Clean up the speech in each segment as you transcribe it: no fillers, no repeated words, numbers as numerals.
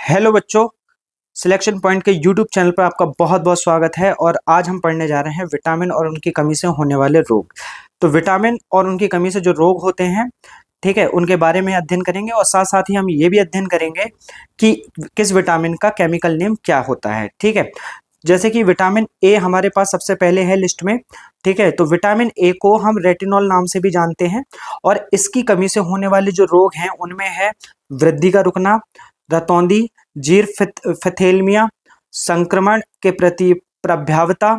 Hello बच्चों, selection point के YouTube channel पर आपका बहुत बहुत स्वागत है। और आज हम पढ़ने जा रहे हैं विटामिन और उनकी कमी से होने वाले रोग। तो विटामिन और उनकी कमी से जो रोग होते हैं, ठीक है, उनके बारे में अध्ययन करेंगे और साथ साथ ही हम ये भी अध्ययन करेंगे कि किस विटामिन का केमिकल नेम क्या होता है। ठीक है, जैसे कि विटामिन ए हमारे पास सबसे पहले है लिस्ट में। ठीक है, तो विटामिन ए को हम रेटिनॉल नाम से भी जानते हैं और इसकी कमी से होने वाले जो रोग हैं उनमें है वृद्धि का रुकना, रतौंधी, जीर फथेलमिया, संक्रमण के प्रति प्रभावता,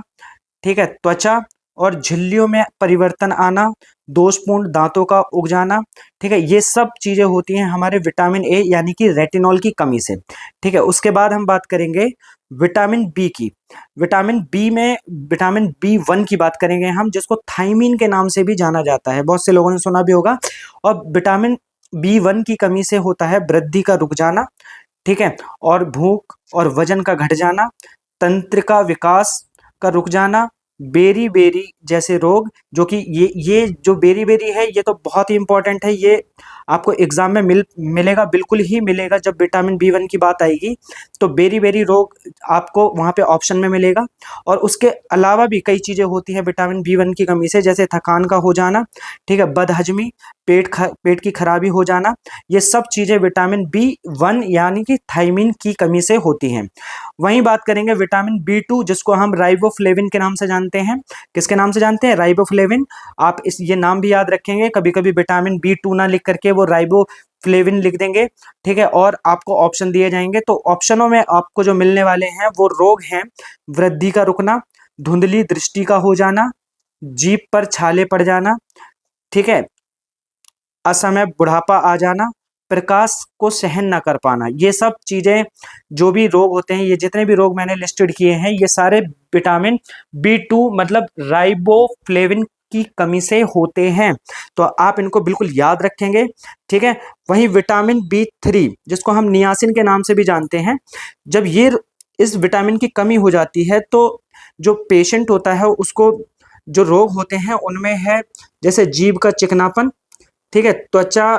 ठीक है, त्वचा और झिल्लियों में परिवर्तन आना, दोषपूर्ण दांतों का उग जाना। ठीक है, ये सब चीजें होती हैं हमारे विटामिन ए यानी कि रेटिनॉल की कमी से। ठीक है, उसके बाद हम बात करेंगे विटामिन बी की। विटामिन बी में विटामिन बी 1 की बात करेंगे हम, जिसको थायमीन के नाम से भी जाना जाता है, बहुत से लोगों ने सुना भी होगा। और विटामिन बी 1 की कमी से होता है वृद्धि का रुक जाना, ठीक है, और भूख और वजन का घट जाना, तंत्रिका विकास का रुक जाना, बेरी बेरी जैसे रोग। जो कि ये जो बेरी बेरी है ये तो बहुत ही इंपॉर्टेंट है, ये आपको एग्जाम में मिलेगा, बिल्कुल ही मिलेगा। जब विटामिन बी 1 की बात आएगी तो बेरी बेरी रोग आपको वहाँ पे ऑप्शन में मिलेगा। और उसके अलावा भी कई चीज़ें होती हैं विटामिन बी 1 की कमी से, जैसे थकान का हो जाना, ठीक है, बदहजमी, पेट की खराबी हो जाना। ये सब चीज़ें विटामिन बी 1 यानी कि थायमीन की कमी से होती हैं। वहीं बात करेंगे विटामिन बी 2, जिसको हम राइबोफ्लेविन के नाम से जानते हैं। किसके नाम से जानते हैं? राइबोफ्लेविन। आप ये नाम भी याद रखेंगे, कभी कभी विटामिन बी 2 ना लिख करके वो राइबोफ्लेविन लिख देंगे। ठीक है, और आपको ऑप्शन दिए जाएंगे, तो ऑप्शनों में आपको जो मिलने वाले हैं वो रोग हैं वृद्धि का रुकना, धुंधली दृष्टि का हो जाना, जीभ पर छाले पड़ जाना, ठीक है, असमय बुढ़ापा आ जाना, प्रकाश को सहन ना कर पाना। ये सब चीजें जो भी रोग होते हैं, ये जितने भी रोग मैंने लिस्टेड किए हैं, ये सारे विटामिन बी 2 मतलब राइबोफ्लेविन की कमी से होते हैं। तो आप इनको बिल्कुल याद रखेंगे। ठीक है, वहीं विटामिन बी 3, जिसको हम नियासिन के नाम से भी जानते हैं, जब ये इस विटामिन की कमी हो जाती है तो जो पेशेंट होता है उसको जो रोग होते हैं उनमें है जैसे जीभ का चिकनापन, ठीक है, त्वचा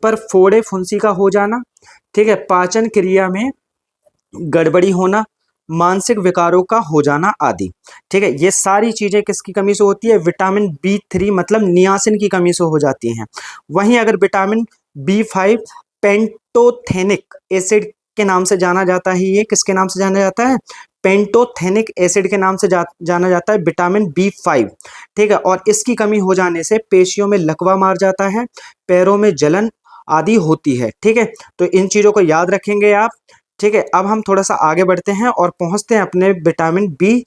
पर फोड़े फुंसी का हो जाना, ठीक है, पाचन क्रिया में गड़बड़ी होना, मानसिक विकारों का हो जाना आदि। ठीक है, ये सारी चीजें किसकी कमी से होती है? विटामिन बी 3 मतलब नियासिन की कमी से हो जाती हैं। वहीं अगर विटामिन बी 5 पेंटोथेनिक एसिड के नाम से जाना जाता है, ये किसके नाम से जाना जाता है? पेंटोथेनिक एसिड के नाम से जाना जाता है विटामिन बी 5। ठीक है, और इसकी कमी हो जाने से पेशियों में लकवा मार जाता है, पैरों में जलन आदि होती है। ठीक है, तो इन चीजों को याद रखेंगे आप। ठीक है, अब हम थोड़ा सा आगे बढ़ते हैं और पहुंचते हैं अपने विटामिन बी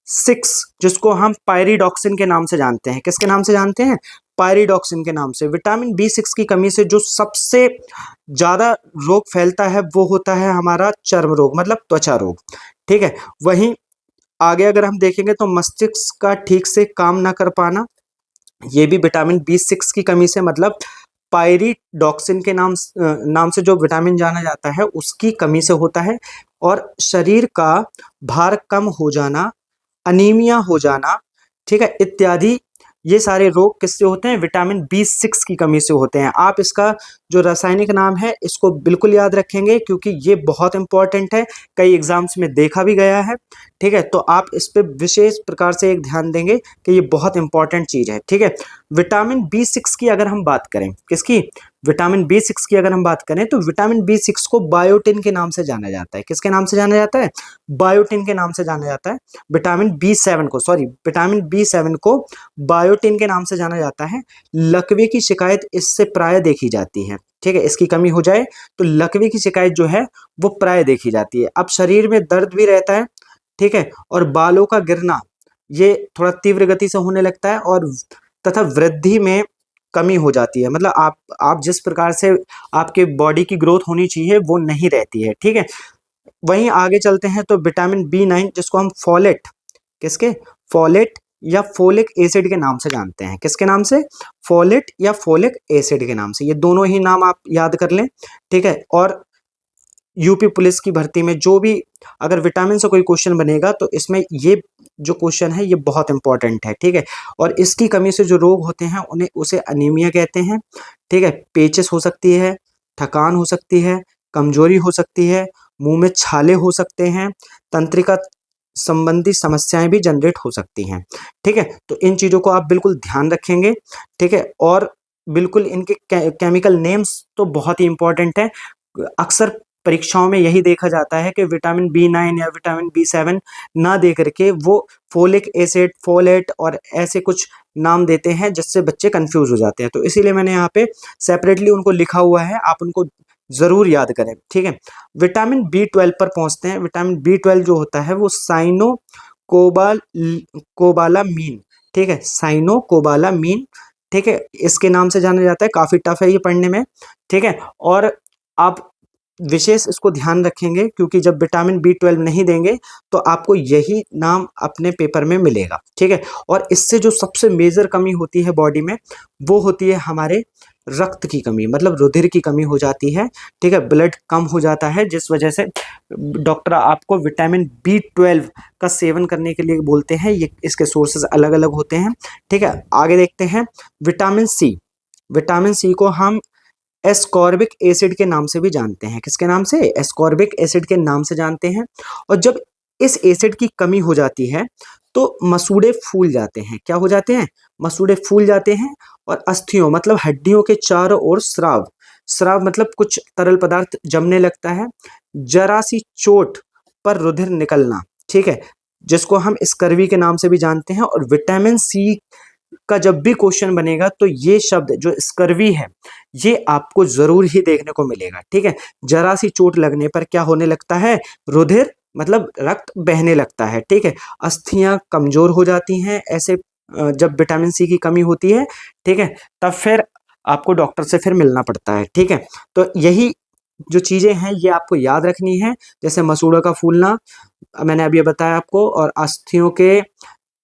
6, जिसको हम पायरिडॉक्सिन के नाम से जानते हैं। किसके नाम से जानते हैं? पायरिडॉक्सिन के नाम से। विटामिन बी 6 की कमी से जो सबसे ज्यादा रोग फैलता है वो होता है हमारा चर्म रोग मतलब त्वचा रोग। ठीक है, वहीं आगे अगर हम देखेंगे तो मस्तिष्क का ठीक से काम ना कर पाना, ये भी विटामिन बी 6 की कमी से मतलब पायरिडॉक्सिन के नाम से जो विटामिन जाना जाता है उसकी कमी से होता है। और शरीर का भार कम हो जाना, अनीमिया हो जाना, ठीक है, इत्यादि, ये सारे रोग किससे होते हैं? विटामिन बी 6 की कमी से होते हैं। आप इसका जो रासायनिक नाम है इसको बिल्कुल याद रखेंगे क्योंकि ये बहुत इंपॉर्टेंट है, कई एग्जाम्स में देखा भी गया है। ठीक है, तो आप इस पे विशेष प्रकार से एक ध्यान देंगे कि ये बहुत इंपॉर्टेंट चीज है। ठीक है, विटामिन बी 6 की अगर हम बात करें, किसकी? विटामिन बी 6 की अगर हम बात करें तो विटामिन बी 6 को बायोटिन के नाम से जाना जाता है। किसके नाम से जाना जाता है? बायोटिन के नाम से जाना जाता है। विटामिन बी 7 को बायोटिन के नाम से जाना जाता है। लकवे की शिकायत इससे प्राय देखी जाती है। ठीक है, इसकी कमी हो जाए तो लकवे की शिकायत जो है वो प्राय देखी जाती है। अब शरीर में दर्द भी रहता है, ठीक है, और बालों का गिरना ये थोड़ा तीव्र गति से होने लगता है और तथा वृद्धि में कमी हो जाती है, मतलब आप जिस प्रकार से आपके बॉडी की ग्रोथ होनी चाहिए वो नहीं रहती है। ठीक है, वहीं आगे चलते हैं तो विटामिन बी 9, जिसको हम फोलेट, किसके? फोलेट या फोलिक एसिड के नाम से जानते हैं। किसके नाम से? फोलेट या फोलिक एसिड के नाम से। ये दोनों ही नाम आप याद कर लें। ठीक है, और यूपी पुलिस की भर्ती में जो भी अगर विटामिन से कोई क्वेश्चन बनेगा तो इसमें ये जो क्वेश्चन है ये बहुत इंपॉर्टेंट है। ठीक है, और इसकी कमी से जो रोग होते हैं उन्हें उसे अनीमिया कहते हैं। ठीक है, पेचिस हो सकती है, थकान हो सकती है, कमजोरी हो सकती है मुंह में छाले हो सकते हैं, तंत्रिका संबंधी समस्याएं भी जनरेट हो सकती हैं। ठीक है, तो इन चीजों को आप बिल्कुल ध्यान रखेंगे। ठीक है, और बिल्कुल इनके केमिकल नेम्स तो बहुत ही इंपॉर्टेंट है। अक्सर परीक्षाओं में यही देखा जाता है कि विटामिन B9 या विटामिन B7 ना दे करके वो फोलिक एसिड, फोलेट और ऐसे कुछ नाम देते हैं जिससे बच्चे कंफ्यूज हो जाते हैं। तो इसीलिए मैंने यहाँ पे सेपरेटली उनको लिखा हुआ है, आप उनको जरूर याद करें। ठीक है, विटामिन B12 पर पहुंचते हैं। विटामिन B12 जो होता है वो साइनो कोबाल कोबालामीन, ठीक है, साइनो कोबालामीन, ठीक है, इसके नाम से जाना जाता है। काफी टफ है ये पढ़ने में। ठीक है, और आप विशेष इसको ध्यान रखेंगे क्योंकि जब विटामिन B12 नहीं देंगे तो आपको यही नाम अपने पेपर में मिलेगा। ठीक है, और इससे जो सबसे मेजर कमी होती है बॉडी में वो होती है हमारे रक्त की कमी, मतलब रुधिर की कमी हो जाती है। ठीक है, ब्लड कम हो जाता है, जिस वजह से डॉक्टर आपको विटामिन B12 का सेवन करने के लिए बोलते हैं। ये इसके सोर्सेज अलग अलग होते हैं। ठीक है, आगे देखते हैं विटामिन सी। विटामिन सी को हम एस्कॉर्बिक एसिड के नाम से भी जानते हैं। किसके नाम से? एस्कॉर्बिक एसिड के नाम से जानते हैं। और जब इस एसिड की कमी हो जाती है तो मसूड़े फूल जाते हैं। क्या हो जाते हैं? मसूड़े फूल जाते हैं। और अस्थियों मतलब हड्डियों के चारों ओर स्राव, स्राव मतलब कुछ तरल पदार्थ जमने लगता है। जरा सी चोट पर रुधिर निकलना, ठीक है, जिसको हम स्कर्वी के नाम से भी जानते हैं। और विटामिन सी का जब भी क्वेश्चन बनेगा तो ये शब्द जो स्कर्वी है ये आपको जरूर ही देखने को मिलेगा। ठीक है, जरा सी चोट लगने पर क्या होने लगता है? रुधिर मतलब रक्त बहने लगता है। ठीक है, अस्थियां कमजोर हो जाती हैं ऐसे जब विटामिन सी की कमी होती है। ठीक है, तब फिर आपको डॉक्टर से फिर मिलना पड़ता है। ठीक है, तो यही जो चीजें हैं ये आपको याद रखनी है, जैसे मसूड़ों का फूलना मैंने अभी बताया आपको, और अस्थियों के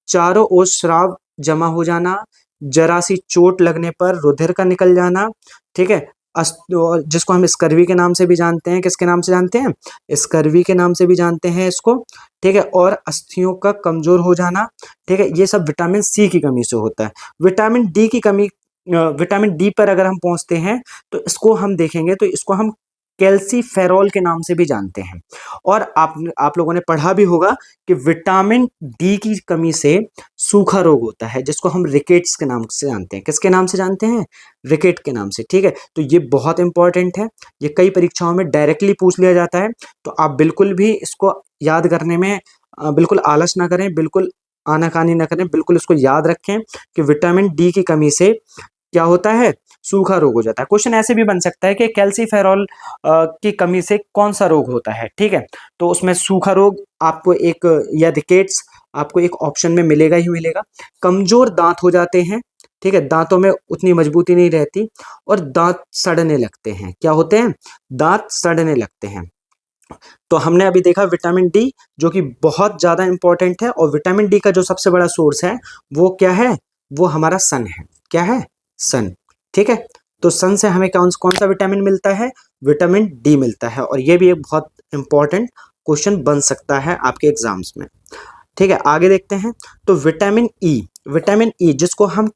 चारों ओर स्राव जमा हो जाना, जरा सी चोट लगने पर रुधिर का निकल जाना। ठीक है, जिसको हम स्कर्वी के नाम से भी जानते हैं। किसके नाम से जानते हैं? स्कर्वी के नाम से भी जानते हैं इसको। ठीक है, और अस्थियों का कमजोर हो जाना। ठीक है, ये सब विटामिन सी की कमी से होता है। विटामिन डी की कमी, विटामिन डी पर अगर हम पहुंचते हैं तो इसको हम देखेंगे तो इसको हम कैल्सीफेरॉल के नाम से भी जानते हैं। और आप लोगों ने पढ़ा भी होगा कि विटामिन डी की कमी से सूखा रोग होता है, जिसको हम रिकेट्स के नाम से जानते हैं। किसके नाम से जानते हैं? रिकेट के नाम से। ठीक है, तो ये बहुत इंपॉर्टेंट है, ये कई परीक्षाओं में डायरेक्टली पूछ लिया जाता है। तो आप बिल्कुल भी इसको याद करने में बिल्कुल आलस ना करें, बिल्कुल आनाकानी ना करें, बिल्कुल इसको याद रखें कि विटामिन डी की कमी से क्या होता है? सूखा रोग हो जाता है। क्वेश्चन ऐसे भी बन सकता है कि कैल्सीफेरॉल की कमी से कौन सा रोग होता है। ठीक है, तो उसमें सूखा रोग आपको एक, या रिकेट्स आपको एक ऑप्शन में मिलेगा ही मिलेगा। कमजोर दांत हो जाते हैं। ठीक है, दांतों में उतनी मजबूती नहीं रहती और दांत सड़ने लगते हैं। क्या होते हैं? दांत सड़ने लगते हैं। तो हमने अभी देखा विटामिन डी जो कि बहुत ज्यादा इंपॉर्टेंट है, और विटामिन डी का जो सबसे बड़ा सोर्स है वो क्या है? वो हमारा सन है। क्या है? सन। ठीक है, तो सन से हमें कौन कौन सा विटामिन मिलता है? विटामिन डी मिलता है। और ये भी एक बहुत इंपॉर्टेंट क्वेश्चन बन सकता है आपके एग्जाम्स में। ठीक है, आगे देखते हैं। तो विटामिन ई, विटामिन ई जिसको हम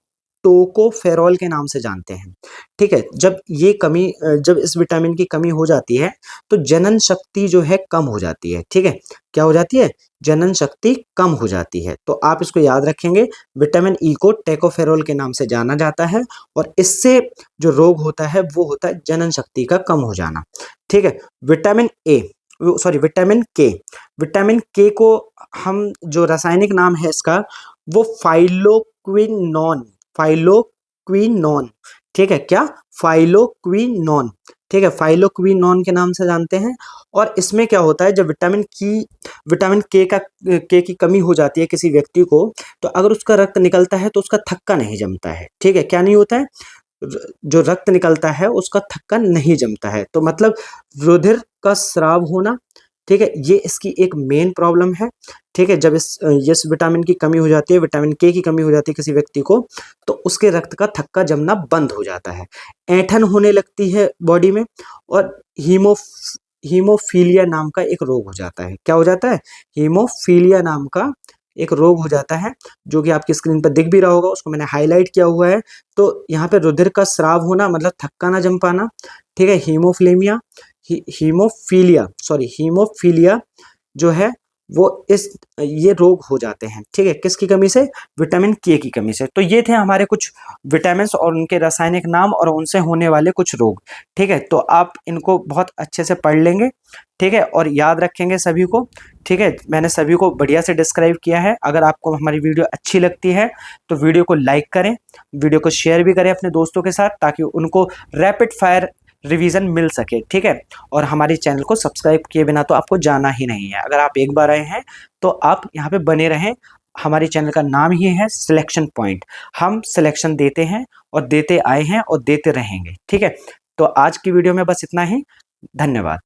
टोकोफेरॉल के नाम से जानते हैं। ठीक है, जब ये कमी, जब इस विटामिन की कमी हो जाती है तो जनन शक्ति जो है कम हो जाती है। ठीक है, क्या हो जाती है? जनन शक्ति कम हो जाती है। तो आप इसको याद रखेंगे, विटामिन ई को टोकोफेरॉल के नाम से जाना जाता है, और इससे जो रोग होता है वो होता है जनन शक्ति का कम हो जाना। ठीक है, विटामिन ए, सॉरी विटामिन के, विटामिन के को हम, जो रासायनिक नाम है इसका वो फाइलोक्विनोन, फाइलोक्विनोन। ठीक है, क्या? फाइलोक्विनोन। ठीक है, फाइलोक्विनोन के नाम से जानते हैं। और इसमें क्या होता है, जब विटामिन के की कमी हो जाती है किसी व्यक्ति को, तो अगर उसका रक्त निकलता है तो उसका थक्का नहीं जमता है। ठीक है, क्या नहीं होता है? जो रक्त निकलता है उसका थक्का नहीं जमता है। तो मतलब रुधिर का स्राव होना। ठीक है, ये इसकी एक मेन प्रॉब्लम है। ठीक है, जब इस विटामिन की कमी हो जाती है, विटामिन के की कमी हो जाती है किसी व्यक्ति को, तो उसके रक्त का थक्का जमना बंद हो जाता है, ऐंठन होने लगती है बॉडी में, और हीमोफीलिया नाम का एक रोग हो जाता है। क्या हो जाता है? हीमोफीलिया नाम का एक रोग हो जाता है, जो कि आपकी स्क्रीन पर दिख भी रहा होगा, उसको मैंने हाईलाइट किया हुआ है। तो यहाँ पे रुधिर का स्राव होना मतलब थक्का ना जम पाना। ठीक है, हीमोफ्लेमिया, हीमोफीलिया जो है वो ये रोग हो जाते हैं, ठीक है, किसकी कमी से? विटामिन के की कमी से। तो ये थे हमारे कुछ विटामिन और उनके रासायनिक नाम और उनसे होने वाले कुछ रोग, ठीक है। तो आप इनको बहुत अच्छे से पढ़ लेंगे, ठीक है, और याद रखेंगे सभी को, ठीक है। मैंने सभी को बढ़िया से डिस्क्राइब किया है। अगर आपको हमारी वीडियो अच्छी लगती है तो वीडियो को लाइक करें, वीडियो को शेयर भी करें अपने दोस्तों के साथ, ताकि उनको रैपिड फायर रिवीजन मिल सके, ठीक है। और हमारे चैनल को सब्सक्राइब किए बिना तो आपको जाना ही नहीं है। अगर आप एक बार आए हैं तो आप यहाँ पे बने रहें। हमारे चैनल का नाम ही है सिलेक्शन पॉइंट। हम सिलेक्शन देते हैं और देते आए हैं और देते रहेंगे, ठीक है। तो आज की वीडियो में बस इतना ही। धन्यवाद।